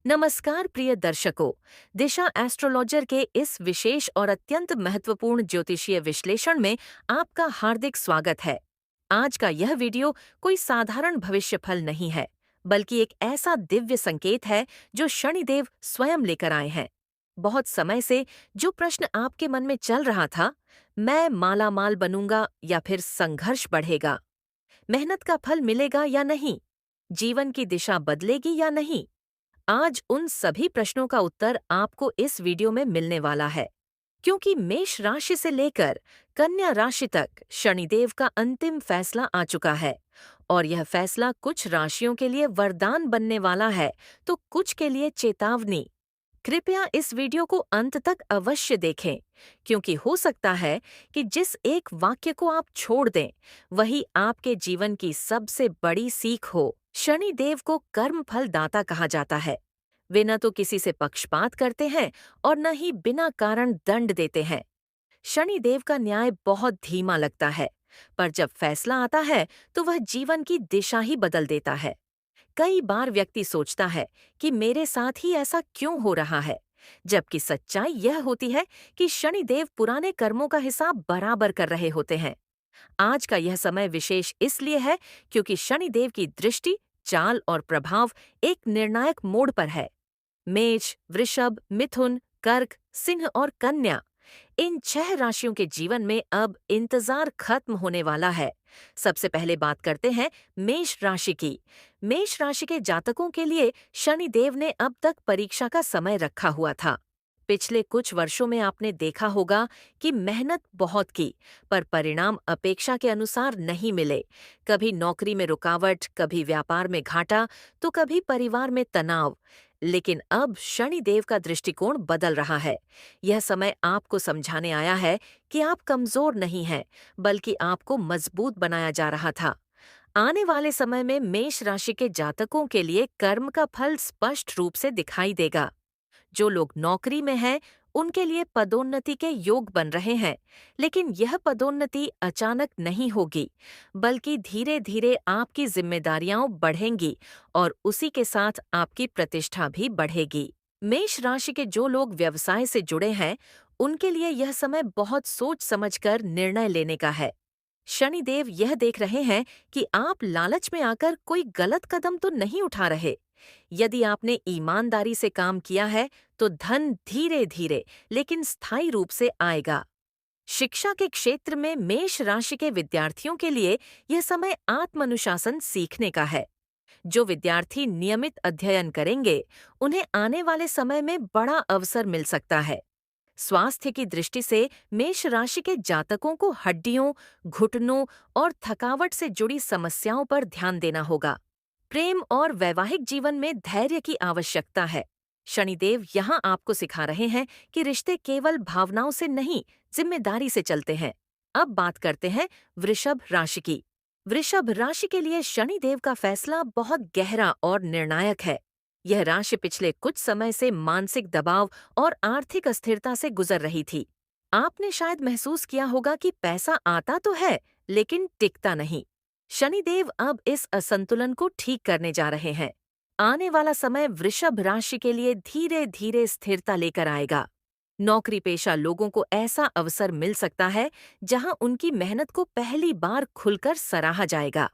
नमस्कार प्रिय दर्शकों। दिशा एस्ट्रोलॉजर के इस विशेष और अत्यंत महत्वपूर्ण ज्योतिषीय विश्लेषण में आपका हार्दिक स्वागत है। आज का यह वीडियो कोई साधारण भविष्यफल नहीं है, बल्कि एक ऐसा दिव्य संकेत है जो शनिदेव स्वयं लेकर आए हैं। बहुत समय से जो प्रश्न आपके मन में चल रहा था, मैं माला माल बनूंगा या फिर संघर्ष बढ़ेगा, मेहनत का फल मिलेगा या नहीं, जीवन की दिशा बदलेगी या नहीं, आज उन सभी प्रश्नों का उत्तर आपको इस वीडियो में मिलने वाला है। क्योंकि मेष राशि से लेकर कन्या राशि तक शनिदेव का अंतिम फैसला आ चुका है और यह फैसला कुछ राशियों के लिए वरदान बनने वाला है, तो कुछ के लिए चेतावनी। कृपया इस वीडियो को अंत तक अवश्य देखें, क्योंकि हो सकता है कि जिस एक वाक्य को आप छोड़ दें, वही आपके जीवन की सबसे बड़ी सीख हो। शनि देव को कर्मफल दाता कहा जाता है। वे न तो किसी से पक्षपात करते हैं और न ही बिना कारण दंड देते हैं। शनि देव का न्याय बहुत धीमा लगता है, पर जब फैसला आता है तो वह जीवन की दिशा ही बदल देता है। कई बार व्यक्ति सोचता है कि मेरे साथ ही ऐसा क्यों हो रहा है, जबकि सच्चाई यह होती है कि शनिदेव पुराने कर्मों का हिसाब बराबर कर रहे होते हैं। आज का यह समय विशेष इसलिए है क्योंकि शनिदेव की दृष्टि, चाल और प्रभाव एक निर्णायक मोड़ पर है। मेष, वृषभ, मिथुन, कर्क, सिंह और कन्या, इन 6 राशियों के जीवन में अब इंतजार खत्म होने वाला है। सबसे पहले बात करते हैं मेष राशि की। मेष राशि के जातकों के लिए शनिदेव ने अब तक परीक्षा का समय रखा हुआ था। पिछले कुछ वर्षों में आपने देखा होगा कि मेहनत बहुत की, पर परिणाम अपेक्षा के अनुसार नहीं मिले। कभी नौकरी में रुकावट, कभी व्यापार में घाटा, तो कभी परिवार में तनाव। लेकिन अब शनिदेव का दृष्टिकोण बदल रहा है। यह समय आपको समझाने आया है कि आप कमजोर नहीं हैं, बल्कि आपको मजबूत बनाया जा रहा था। आने वाले समय में मेष राशि के जातकों के लिए कर्म का फल स्पष्ट रूप से दिखाई देगा। जो लोग नौकरी में हैं, उनके लिए पदोन्नति के योग बन रहे हैं, लेकिन यह पदोन्नति अचानक नहीं होगी, बल्कि धीरे धीरे आपकी जिम्मेदारियां बढ़ेंगी और उसी के साथ आपकी प्रतिष्ठा भी बढ़ेगी। मेष राशि के जो लोग व्यवसाय से जुड़े हैं, उनके लिए यह समय बहुत सोच समझकर निर्णय लेने का है। शनिदेव यह देख रहे हैं कि आप लालच में आकर कोई गलत कदम तो नहीं उठा रहे। यदि आपने ईमानदारी से काम किया है, तो धन धीरे धीरे लेकिन स्थायी रूप से आएगा। शिक्षा के क्षेत्र में मेष राशि के विद्यार्थियों के लिए यह समय आत्मानुशासन सीखने का है। जो विद्यार्थी नियमित अध्ययन करेंगे, उन्हें आने वाले समय में बड़ा अवसर मिल सकता है। स्वास्थ्य की दृष्टि से मेष राशि के जातकों को हड्डियों, घुटनों और थकावट से जुड़ी समस्याओं पर ध्यान देना होगा। प्रेम और वैवाहिक जीवन में धैर्य की आवश्यकता है। शनिदेव यहाँ आपको सिखा रहे हैं कि रिश्ते केवल भावनाओं से नहीं, जिम्मेदारी से चलते हैं। अब बात करते हैं वृषभ राशि की। वृषभ राशि के लिए शनिदेव का फैसला बहुत गहरा और निर्णायक है। यह राशि पिछले कुछ समय से मानसिक दबाव और आर्थिक अस्थिरता से गुजर रही थी। आपने शायद महसूस किया होगा कि पैसा आता तो है, लेकिन टिकता नहीं। शनिदेव अब इस असंतुलन को ठीक करने जा रहे हैं। आने वाला समय वृषभ राशि के लिए धीरे धीरे स्थिरता लेकर आएगा। नौकरी पेशा लोगों को ऐसा अवसर मिल सकता है जहां उनकी मेहनत को पहली बार खुलकर सराहा जाएगा।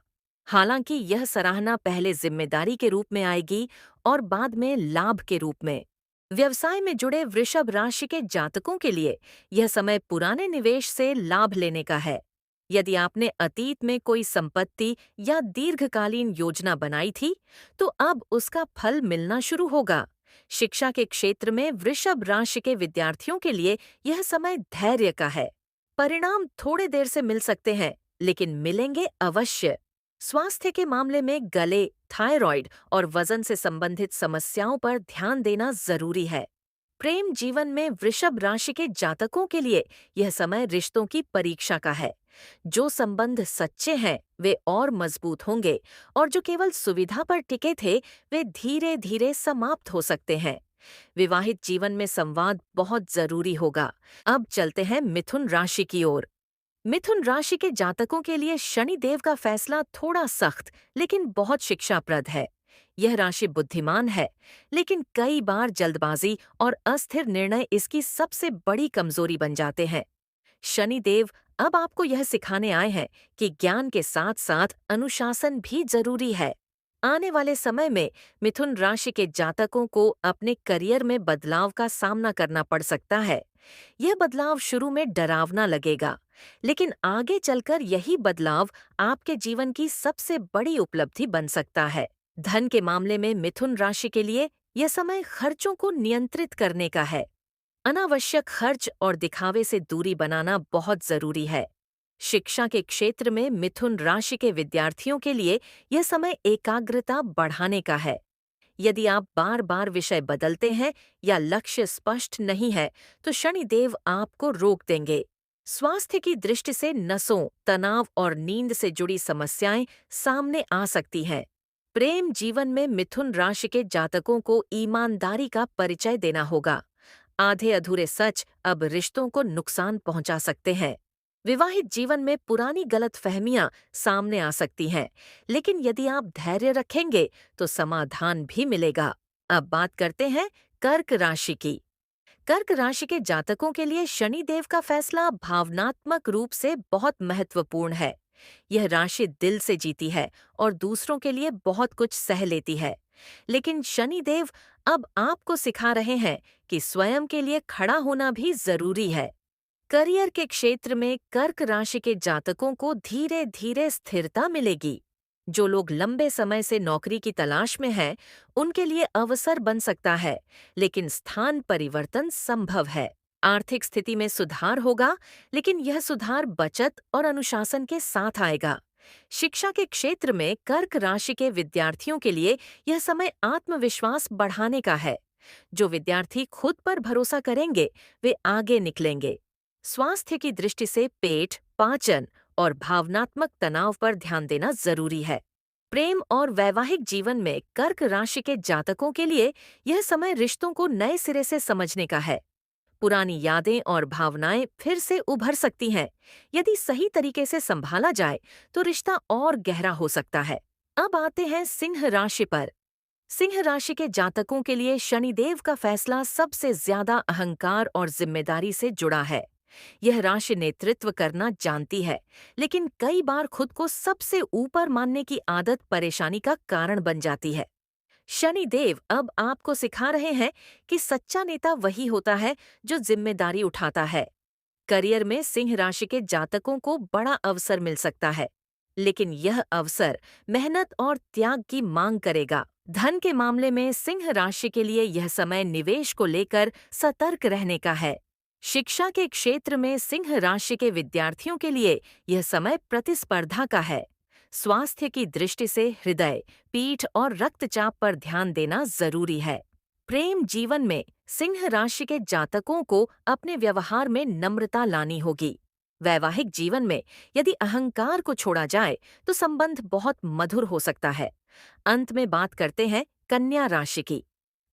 हालांकि यह सराहना पहले जिम्मेदारी के रूप में आएगी और बाद में लाभ के रूप में। व्यवसाय में जुड़े वृषभ राशि के जातकों के लिए यह समय पुराने निवेश से लाभ लेने का है। यदि आपने अतीत में कोई संपत्ति या दीर्घकालीन योजना बनाई थी, तो अब उसका फल मिलना शुरू होगा। शिक्षा के क्षेत्र में वृषभ राशि के विद्यार्थियों के लिए यह समय धैर्य का है। परिणाम थोड़े देर से मिल सकते हैं, लेकिन मिलेंगे अवश्य। स्वास्थ्य के मामले में गले, थायराइड और वजन से संबंधित समस्याओं पर ध्यान देना जरूरी है। प्रेम जीवन में वृषभ राशि के जातकों के लिए यह समय रिश्तों की परीक्षा का है। जो संबंध सच्चे हैं, वे और मजबूत होंगे, और जो केवल सुविधा पर टिके थे, वे धीरे धीरे समाप्त हो सकते हैं। विवाहित जीवन में संवाद बहुत जरूरी होगा। अब चलते हैं मिथुन राशि की ओर। मिथुन राशि के जातकों के लिए शनिदेव का फैसला थोड़ा सख्त लेकिन बहुत शिक्षाप्रद है। यह राशि बुद्धिमान है, लेकिन कई बार जल्दबाजी और अस्थिर निर्णय इसकी सबसे बड़ी कमजोरी बन जाते हैं। शनिदेव अब आपको यह सिखाने आए हैं कि ज्ञान के साथ साथ अनुशासन भी जरूरी है। आने वाले समय में मिथुन राशि के जातकों को अपने करियर में बदलाव का सामना करना पड़ सकता है। यह बदलाव शुरू में डरावना लगेगा, लेकिन आगे चलकर यही बदलाव आपके जीवन की सबसे बड़ी उपलब्धि बन सकता है। धन के मामले में मिथुन राशि के लिए यह समय खर्चों को नियंत्रित करने का है। अनावश्यक खर्च और दिखावे से दूरी बनाना बहुत जरूरी है। शिक्षा के क्षेत्र में मिथुन राशि के विद्यार्थियों के लिए यह समय एकाग्रता बढ़ाने का है। यदि आप बार बार विषय बदलते हैं या लक्ष्य स्पष्ट नहीं है, तो शनिदेव आपको रोक देंगे। स्वास्थ्य की दृष्टि से नसों, तनाव और नींद से जुड़ी समस्याएं सामने आ सकती हैं। प्रेम जीवन में मिथुन राशि के जातकों को ईमानदारी का परिचय देना होगा। आधे अधूरे सच अब रिश्तों को नुकसान पहुंचा सकते हैं। विवाहित जीवन में पुरानी गलतफहमियां सामने आ सकती हैं, लेकिन यदि आप धैर्य रखेंगे तो समाधान भी मिलेगा। अब बात करते हैं कर्क राशि की। कर्क राशि के जातकों के लिए शनिदेव का फैसला भावनात्मक रूप से बहुत महत्वपूर्ण है। यह राशि दिल से जीती है और दूसरों के लिए बहुत कुछ सह लेती है। लेकिन शनिदेव अब आपको सिखा रहे हैं कि स्वयं के लिए खड़ा होना भी जरूरी है। करियर के क्षेत्र में कर्क राशि के जातकों को धीरे धीरे स्थिरता मिलेगी। जो लोग लंबे समय से नौकरी की तलाश में हैं, उनके लिए अवसर बन सकता है, लेकिन स्थान परिवर्तन संभव है। आर्थिक स्थिति में सुधार होगा, लेकिन यह सुधार बचत और अनुशासन के साथ आएगा। शिक्षा के क्षेत्र में कर्क राशि के विद्यार्थियों के लिए यह समय आत्मविश्वास बढ़ाने का है। जो विद्यार्थी खुद पर भरोसा करेंगे, वे आगे निकलेंगे। स्वास्थ्य की दृष्टि से पेट, पाचन और भावनात्मक तनाव पर ध्यान देना जरूरी है। प्रेम और वैवाहिक जीवन में कर्क राशि के जातकों के लिए यह समय रिश्तों को नए सिरे से समझने का है। पुरानी यादें और भावनाएं फिर से उभर सकती हैं। यदि सही तरीके से संभाला जाए तो रिश्ता और गहरा हो सकता है। अब आते हैं सिंह राशि पर। सिंह राशि के जातकों के लिए शनिदेव का फैसला सबसे ज्यादा अहंकार और जिम्मेदारी से जुड़ा है। यह राशि नेतृत्व करना जानती है, लेकिन कई बार खुद को सबसे ऊपर मानने की आदत परेशानी का कारण बन जाती है। शनिदेव अब आपको सिखा रहे हैं कि सच्चा नेता वही होता है जो जिम्मेदारी उठाता है। करियर में सिंह राशि के जातकों को बड़ा अवसर मिल सकता है, लेकिन यह अवसर मेहनत और त्याग की मांग करेगा। धन के मामले में सिंह राशि के लिए यह समय निवेश को लेकर सतर्क रहने का है। शिक्षा के क्षेत्र में सिंह राशि के विद्यार्थियों के लिए यह समय प्रतिस्पर्धा का है। स्वास्थ्य की दृष्टि से हृदय, पीठ और रक्तचाप पर ध्यान देना जरूरी है। प्रेम जीवन में सिंह राशि के जातकों को अपने व्यवहार में नम्रता लानी होगी। वैवाहिक जीवन में यदि अहंकार को छोड़ा जाए तो संबंध बहुत मधुर हो सकता है। अंत में बात करते हैं कन्या राशि की।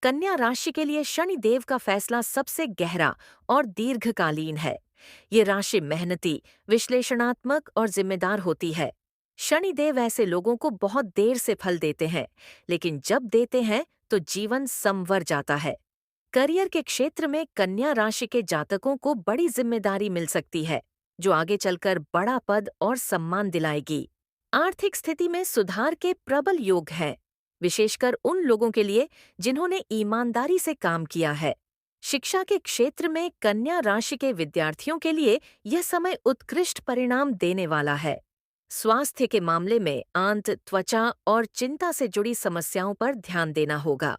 कन्या राशि के लिए शनिदेव का फैसला सबसे गहरा और दीर्घकालीन है। ये राशि मेहनती, विश्लेषणात्मक और जिम्मेदार होती है। शनिदेव ऐसे लोगों को बहुत देर से फल देते हैं, लेकिन जब देते हैं तो जीवन संवर जाता है। करियर के क्षेत्र में कन्या राशि के जातकों को बड़ी जिम्मेदारी मिल सकती है, जो आगे चलकर बड़ा पद और सम्मान दिलाएगी। आर्थिक स्थिति में सुधार के प्रबल योग हैं, विशेषकर उन लोगों के लिए जिन्होंने ईमानदारी से काम किया है। शिक्षा के क्षेत्र में कन्या राशि के विद्यार्थियों के लिए यह समय उत्कृष्ट परिणाम देने वाला है। स्वास्थ्य के मामले में आंत, त्वचा और चिंता से जुड़ी समस्याओं पर ध्यान देना होगा।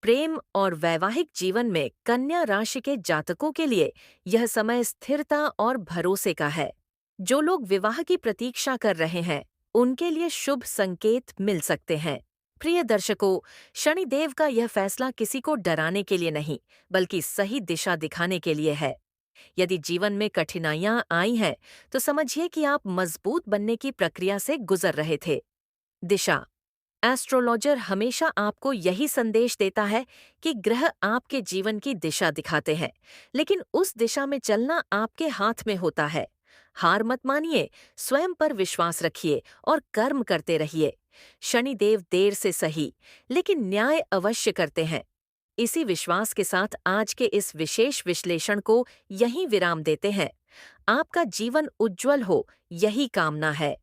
प्रेम और वैवाहिक जीवन में कन्या राशि के जातकों के लिए यह समय स्थिरता और भरोसे का है। जो लोग विवाह की प्रतीक्षा कर रहे हैं, उनके लिए शुभ संकेत मिल सकते हैं। प्रिय दर्शकों, शनिदेव का यह फैसला किसी को डराने के लिए नहीं, बल्कि सही दिशा दिखाने के लिए है। यदि जीवन में कठिनाइयां आई हैं, तो समझिए कि आप मजबूत बनने की प्रक्रिया से गुजर रहे थे। दिशा। एस्ट्रोलॉजर हमेशा आपको यही संदेश देता है कि ग्रह आपके जीवन की दिशा दिखाते हैं, लेकिन उस दिशा में चलना आपके हाथ में होता है। हार मत मानिए, स्वयं पर विश्वास रखिए और कर्म करते रहिए। शनिदेव देर से सही, लेकिन न्याय अवश्य करते हैं। इसी विश्वास के साथ आज के इस विशेष विश्लेषण को यहीं विराम देते हैं। आपका जीवन उज्जवल हो, यही कामना है।